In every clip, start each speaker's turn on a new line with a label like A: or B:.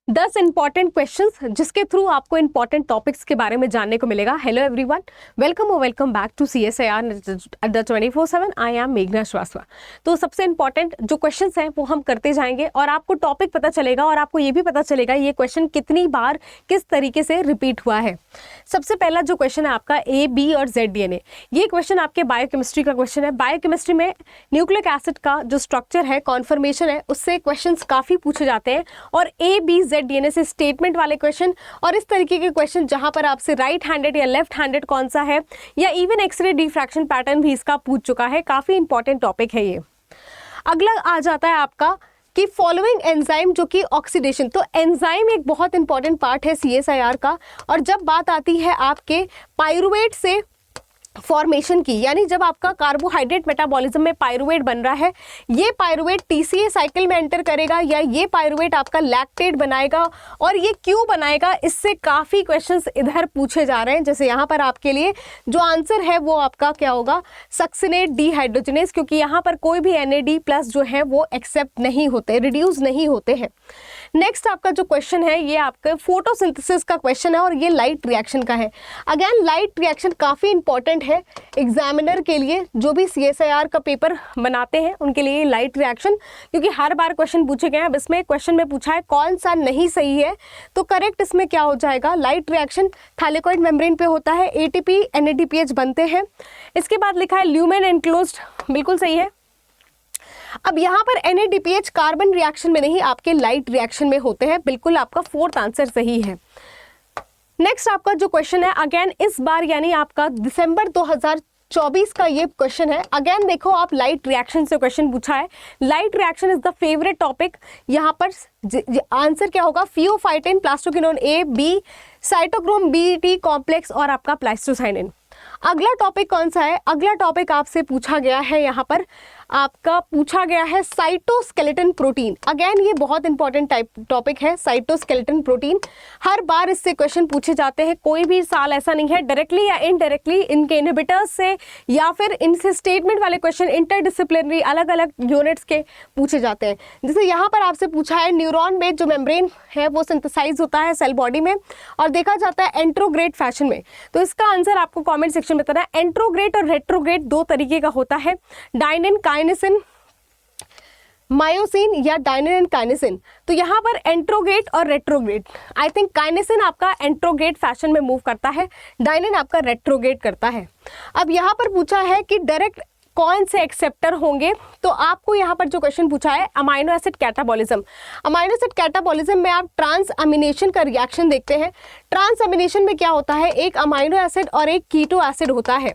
A: 10 important questions जिसके through आपको important topics के बारे में जानने को मिलेगा। Hello everyone, welcome back to CSIR the 24/7। I am मेघना श्रीवास्तव। तो सबसे इंपॉर्टेंट जो क्वेश्चंस हैं वो हम करते जाएंगे और आपको टॉपिक पता चलेगा और आपको ये भी पता चलेगा ये क्वेश्चन कितनी बार किस तरीके से रिपीट हुआ है। सबसे पहला जो क्वेश्चन है आपका A, B और Z DNA। ये क्वेश्चन आपके बायोकेमिस्ट्री का क्वेश्चन है। बायोकेमिस्ट्री में न्यूक्लिक एसिड का जो स्ट्रक्चर है, कॉन्फर्मेशन है, उससे क्वेश्चंस काफ़ी पूछे जाते हैं और A, B, Z DNA से स्टेटमेंट वाले क्वेश्चन और इस तरीके के क्वेश्चन जहां पर आपसे राइट हैंडेड या लेफ्ट हैंडेड कौन सा है या इवन एक्सरे डिफ्रैक्शन पैटर्न भी इसका पूछ चुका है। काफ़ी इंपॉर्टेंट टॉपिक है ये। अगला आ जाता है आपका कि फॉलोइंग एंजाइम जो कि ऑक्सीडेशन। तो एंजाइम एक बहुत इंपॉर्टेंट पार्ट है CSIR का। और जब बात आती है आपके पाइरुवेट से फॉर्मेशन की, यानी जब आपका कार्बोहाइड्रेट मेटाबॉलिज्म में पाइरुवेट बन रहा है, ये पाइरुवेट TCA साइकिल में एंटर करेगा या ये पाइरुवेट आपका लैक्टेट बनाएगा और ये क्यों बनाएगा, इससे काफ़ी क्वेश्चंस इधर पूछे जा रहे हैं। जैसे यहाँ पर आपके लिए जो आंसर है वो आपका क्या होगा, सक्सिनेट डिहाइड्रोजनेस, क्योंकि यहाँ पर कोई भी NAD+ जो है वो एक्सेप्ट नहीं होते, रिड्यूस नहीं होते हैं। नेक्स्ट आपका जो क्वेश्चन है ये आपका फोटोसिंथेसिस का क्वेश्चन है और ये लाइट रिएक्शन का है। अगेन लाइट रिएक्शन काफ़ी इंपॉर्टेंट है एग्जामिनर के लिए, जो भी CSIR का पेपर बनाते हैं उनके लिए लाइट रिएक्शन, क्योंकि हर बार क्वेश्चन पूछे गए हैं। अब इसमें क्वेश्चन में पूछा है कौन सा नहीं सही है, तो करेक्ट इसमें क्या हो जाएगा, लाइट रिएक्शन थैलेकॉइड मेम्ब्रेन पे होता है, ATP NADPH बनते हैं। इसके बाद लिखा है ल्यूमेन एनक्लोज्ड, बिल्कुल सही है। अब यहाँ पर NADPH कार्बन रिएक्शन में नहीं, आपके लाइट रिएक्शन में होते हैं, बिल्कुल आपका फोर्थ आंसर सही है। नेक्स्ट आपका जो क्वेश्चन है अगेन इस बार यानी आपका दिसंबर 2024 का ये क्वेश्चन है। अगेन देखो आप लाइट रिएक्शन से क्वेश्चन पूछा है। Light reaction is the favourite topic. यहाँ पर आंसर क्या होगा, pheophytin, plastoquinone A, B, cytochrome B/T complex और आपका प्लास्टोसाइनिन। अगला टॉपिक कौन सा है, अगला टॉपिक आपसे पूछा गया है, यहाँ पर आपका पूछा गया है साइटोस्केलेटन प्रोटीन। अगेन ये बहुत इंपॉर्टेंट टॉपिक है, साइटोस्केलेटन प्रोटीन। हर बार इससे क्वेश्चन पूछे जाते हैं, कोई भी साल ऐसा नहीं है डायरेक्टली या इनडायरेक्टली इनके इनहिबिटर्स से या फिर इनसे स्टेटमेंट वाले क्वेश्चन इंटरडिसिप्लिनरी अलग अलग यूनिट्स के पूछे जाते हैं। जैसे यहाँ पर आपसे पूछा है न्यूरॉन बेस्ड जो मेम्ब्रेन है वो सिंथेसाइज होता है सेल बॉडी में और देखा जाता है एंट्रोग्रेड फैशन में। तो इसका आंसर आपको कॉमेंट सेक्शन में बताना है। एंट्रोग्रेड और रेट्रोग्रेड दो तरीके का होता है, डायनिन काइनेसिन, मायोसिन या डायनिन एंड काइनेसिन। तो यहाँ पर एंट्रोग्रेड और रेट्रोग्रेड, आई थिंक काइनेसिन आपका एंट्रोग्रेड फैशन में मूव करता है, डायनिन आपका रेट्रोग्रेड करता है। अब यहाँ पर पूछा है कि डायरेक्ट कौन से एक्सेप्टर होंगे, तो आपको यहाँ पर जो क्वेश्चन पूछा है amino acid catabolism. Amino acid catabolism में आप ट्रांस अमीनेशन का रिएक्शन देखते हैं। ट्रांस अमीनेशन में क्या होता है, एक अमाइनो एसिड और एक कीटो एसिड होता है।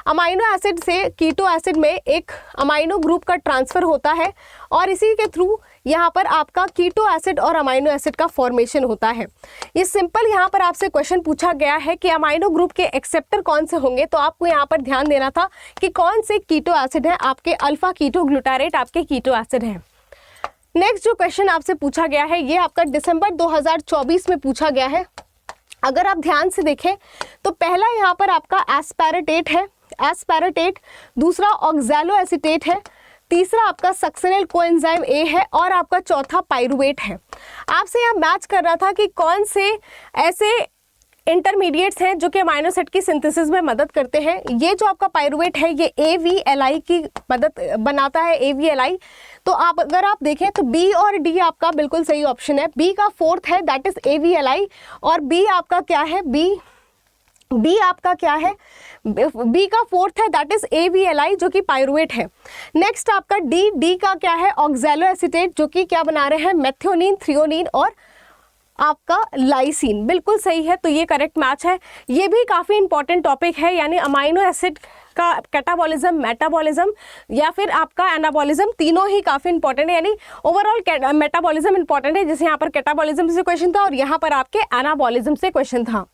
A: अमाइनो एसिड से कीटो एसिड में एक अमाइनो ग्रुप का ट्रांसफर होता है और इसी के थ्रू यहाँ पर आपका कीटो एसिड और अमाइनो एसिड का फॉर्मेशन होता है। ये सिंपल यहाँ पर आपसे क्वेश्चन पूछा गया है कि अमाइनो ग्रुप के एक्सेप्टर कौन से होंगे, तो आपको यहाँ पर ध्यान देना था कि कौन से कीटो एसिड है, आपके अल्फा कीटो ग्लूटारेट आपके कीटो एसिड है। नेक्स्ट जो क्वेश्चन आपसे पूछा गया है ये आपका दिसंबर 2024 में पूछा गया है। अगर आप ध्यान से देखें तो पहला यहाँ पर आपका एस्पैरेटेट है, एस्पैरेटेट, दूसरा ऑक्सैलो एसीटेट है, तीसरा आपका सक्सिनेल कोएंजाइम A है और आपका चौथा पाइरुवेट है। आपसे यहाँ मैच कर रहा था कि कौन से ऐसे इंटरमीडिएट्स हैं जो कि अमाइनो एसिड की सिंथेसिस में मदद करते हैं। ये जो आपका पाइरुवेट है ये AVLI की मदद बनाता है, AVLI। तो आप अगर आप देखें तो B और D आपका बिल्कुल सही ऑप्शन है। B का फोर्थ है दैट इज AVLI और B आपका क्या है, B आपका क्या है, B का फोर्थ है दैट इज AVLI जो कि पाइरुवेट है। नेक्स्ट आपका D का क्या है, ऑक्सैलो एसीटेट जो कि क्या बना रहे हैं, मेथियोनिन, थ्रियोनिन और आपका लाइसिन, बिल्कुल सही है। तो ये करेक्ट मैच है। ये भी काफ़ी इंपॉर्टेंट टॉपिक है, यानी अमाइनो एसिड का कैटाबॉलिज्म, मेटाबॉलिज्म या फिर आपका एनाबॉलिज्म, तीनों ही काफ़ी इंपॉर्टेंट है। यानी ओवरऑल मेटाबॉलिज्म इंपॉर्टेंट है, जैसे यहाँ पर कैटाबॉलिज्म से क्वेश्चन था और यहाँ पर आपके एनाबॉलिज्म से क्वेश्चन था।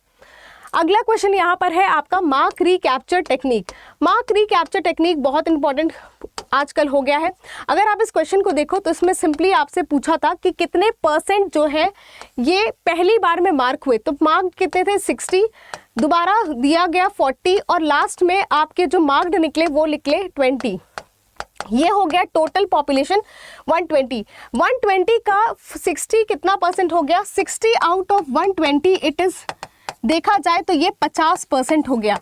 A: अगला क्वेश्चन यहाँ पर है आपका mark recapture technique. Mark recapture technique बहुत इंपॉर्टेंट आजकल हो गया है। अगर आप इस क्वेश्चन को देखो तो इसमें सिंपली आपसे पूछा था कि कितने % जो है ये पहली बार में मार्क हुए, तो मार्क कितने थे 60, दोबारा दिया गया 40 और लास्ट में आपके जो मार्क्ड निकले वो निकले 20। ये हो गया टोटल पॉपुलेशन 120 का 60 कितना परसेंट हो गया, 60 आउट ऑफ 120 इट इज, देखा जाए तो ये 50% हो गया।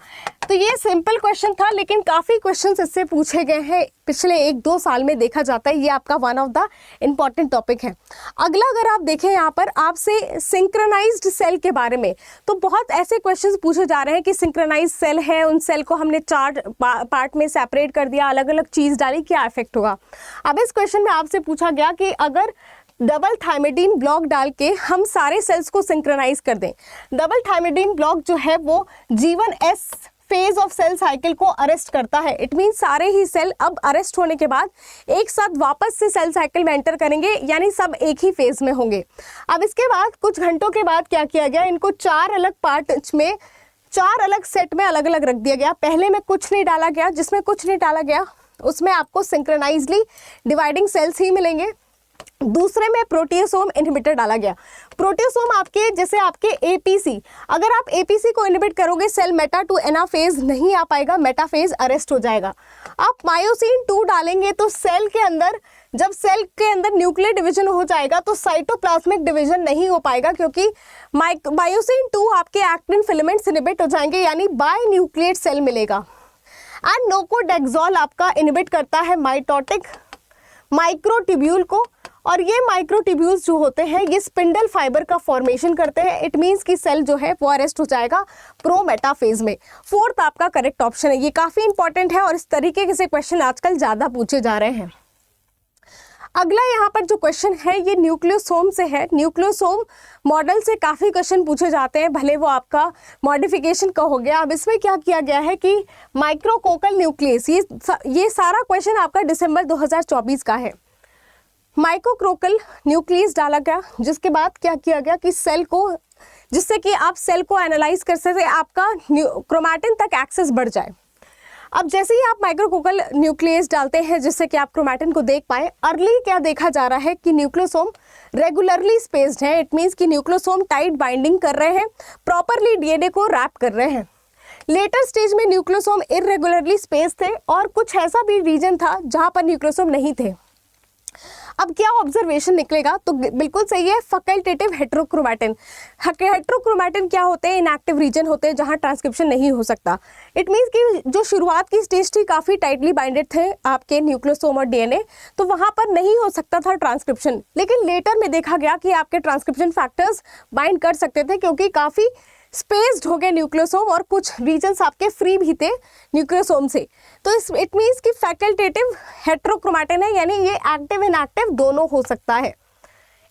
A: तो ये सिंपल क्वेश्चन था, लेकिन काफ़ी क्वेश्चंस इससे पूछे गए हैं पिछले 1-2 साल में, देखा जाता है ये आपका one of the important topic है। अगला अगर आप देखें यहाँ पर आपसे सिंक्रोनाइज्ड सेल के बारे में, तो बहुत ऐसे क्वेश्चंस पूछे जा रहे हैं कि सिंक्रोनाइज सेल है, उन सेल को हमने 4 पार्ट में सेपरेट कर दिया, अलग अलग चीज़ डाली, क्या इफेक्ट होगा। अब इस क्वेश्चन में आपसे पूछा गया कि अगर डबल थायमिडीन ब्लॉक डाल के हम सारे सेल्स को सिंक्रोनाइज कर दें। डबल थायमिडीन ब्लॉक जो है वो G1S phase of cell cycle को अरेस्ट करता है। इट मीन सारे ही सेल अब अरेस्ट होने के बाद एक साथ वापस से सेल साइकिल में एंटर करेंगे, यानी सब एक ही फेज में होंगे। अब इसके बाद कुछ घंटों के बाद क्या किया गया, इनको 4 अलग पार्ट में 4 अलग सेट में अलग अलग रख दिया गया। पहले में कुछ नहीं डाला गया, जिसमें कुछ नहीं डाला गया उसमें आपको सिंक्रोनाइजली डिवाइडिंग सेल्स ही मिलेंगे। दूसरे में प्रोटियोसोम इनहिबिटर डाला गया। प्रोटियोसोम आपके जैसे आपके एपीसी, अगर आप एपीसी को इनहिबिट करोगे सेल मेटा टू एनाफेज नहीं आ पाएगा, मेटाफेज अरेस्ट हो जाएगा। आप मायोसिन 2 डालेंगे तो सेल के अंदर, जब सेल के अंदर न्यूक्लियर डिवीजन हो जाएगा तो साइटोप्लाज्मिक डिवीजन नहीं हो पाएगा, क्योंकि मायोसिन 2 आपके एक्टिन फिलामेंट्स इनहिबिट हो जाएंगे, यानी बाय न्यूक्लिएट सेल मिलेगा। एंड नोकोडेक्सोल आपका इनहिबिट करता है माइटोटिक माइक्रोट्यूब्यूल को, और ये माइक्रोट्यूब्यूल्स जो होते हैं ये स्पिंडल फाइबर का फॉर्मेशन करते हैं। इट मीन्स कि सेल जो है वो अरेस्ट हो जाएगा प्रो मेटाफेज में। 4th आपका करेक्ट ऑप्शन है। ये काफ़ी इंपॉर्टेंट है और इस तरीके से क्वेश्चन आजकल ज़्यादा पूछे जा रहे हैं। अगला यहाँ पर जो क्वेश्चन है ये न्यूक्लियोसोम से है। न्यूक्लियोसोम मॉडल से काफ़ी क्वेश्चन पूछे जाते हैं, भले वो आपका मॉडिफिकेशन का हो गया। अब इसमें क्या किया गया है कि माइक्रोकोकल न्यूक्लियस, ये सारा क्वेश्चन आपका दिसंबर 2024 का है। माइक्रोकोकल न्यूक्लियस डाला गया, जिसके बाद क्या किया गया कि सेल को, जिससे कि आप सेल को एनालाइज कर सकते, आपका क्रोमैटिन तक एक्सेस बढ़ जाए। अब जैसे ही आप माइक्रोकोकल न्यूक्लियस डालते हैं जिससे कि आप क्रोमैटिन को देख पाए, अर्ली क्या देखा जा रहा है कि न्यूक्लियोसोम रेगुलरली स्पेस्ड है। इट मीन्स कि न्यूक्लियोसोम टाइट बाइंडिंग कर रहे हैं, प्रॉपरली डीएनए को रैप कर रहे हैं। लेटर स्टेज में न्यूक्लियोसोम इरेगुलरली स्पेस थे और कुछ ऐसा भी रीजन था जहां पर न्यूक्लियोसोम नहीं थे। अब क्या ऑब्जर्वेशन निकलेगा, तो बिल्कुल सही है, फैकल्टेटिव हेट्रोक्रोमैटिन। हेट्रोक्रोमैटिन क्या होते हैं, इनएक्टिव रीजन होते हैं जहां ट्रांसक्रिप्शन नहीं हो सकता। इट मीन्स कि जो शुरुआत की स्टेज थी काफ़ी टाइटली बाइंडेड थे आपके न्यूक्लियोसोम और डीएनए, तो वहां पर नहीं हो सकता था ट्रांसक्रिप्शन। लेकिन लेटर में देखा गया कि आपके ट्रांसक्रिप्शन फैक्टर्स बाइंड कर सकते थे, क्योंकि काफ़ी स्पेस्ड हो गए न्यूक्लियोसोम और कुछ रीजन्स आपके फ्री भी थे न्यूक्लियोसोम से। तो इट मीन्स कि फैकल्टेटिव हेट्रोक्रोमैटिन है, यानी ये एक्टिव इनएक्टिव दोनों हो सकता है।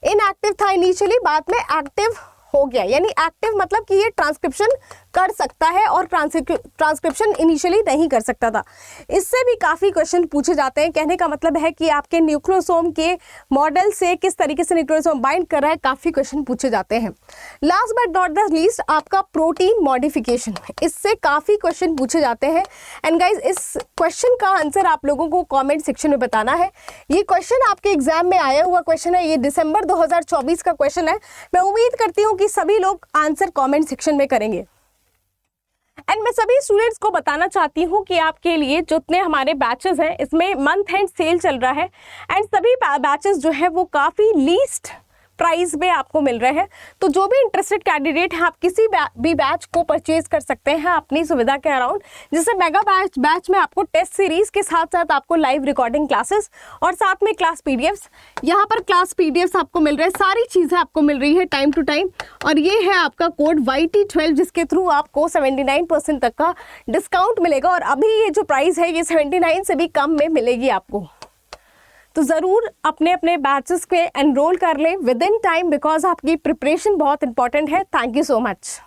A: इनएक्टिव था इनिशियली, बाद में एक्टिव हो गया, यानी एक्टिव मतलब कि ये ट्रांसक्रिप्शन कर सकता है और ट्रांसक्रिप्शन इनिशियली नहीं कर सकता था। इससे भी काफ़ी क्वेश्चन पूछे जाते हैं। कहने का मतलब है कि आपके न्यूक्लियोसोम के मॉडल से किस तरीके से न्यूक्लियोसोम बाइंड कर रहा है, काफ़ी क्वेश्चन पूछे जाते हैं। Last but not the least आपका प्रोटीन मॉडिफिकेशन, इससे काफ़ी क्वेश्चन पूछे जाते हैं। एंड गाइज इस क्वेश्चन का आंसर आप लोगों को कॉमेंट सेक्शन में बताना है। ये क्वेश्चन आपके एग्जाम में आया हुआ क्वेश्चन है, ये दिसंबर 2024 का क्वेश्चन है। मैं उम्मीद करती हूँ कि सभी लोग आंसर कमेंट सेक्शन में करेंगे। एंड मैं सभी स्टूडेंट्स को बताना चाहती हूँ कि आपके लिए जितने हमारे बैचेस हैं इसमें मंथ एंड सेल चल रहा है, एंड सभी बैचेस जो है वो काफ़ी लीस्ट प्राइस में आपको मिल रहे हैं। तो जो भी इंटरेस्टेड कैंडिडेट हैं आप किसी भी बैच को परचेज कर सकते हैं अपनी सुविधा के अराउंड। जैसे मेगा बैच में आपको टेस्ट सीरीज के साथ साथ आपको लाइव रिकॉर्डिंग क्लासेस और साथ में क्लास पीडीएफ्स, यहाँ पर क्लास पीडीएफ्स आपको मिल रहे हैं, सारी चीज़ें आपको मिल रही है टाइम टू टाइम। और ये है आपका कोड YT12 जिसके थ्रू आपको 79% तक का डिस्काउंट मिलेगा, और अभी ये जो प्राइस है ये 79 से भी कम में मिलेगी आपको। तो ज़रूर अपने अपने बैचेस पे एनरोल कर लें विद इन टाइम, बिकॉज आपकी प्रिपरेशन बहुत इंपॉर्टेंट है। Thank you so much.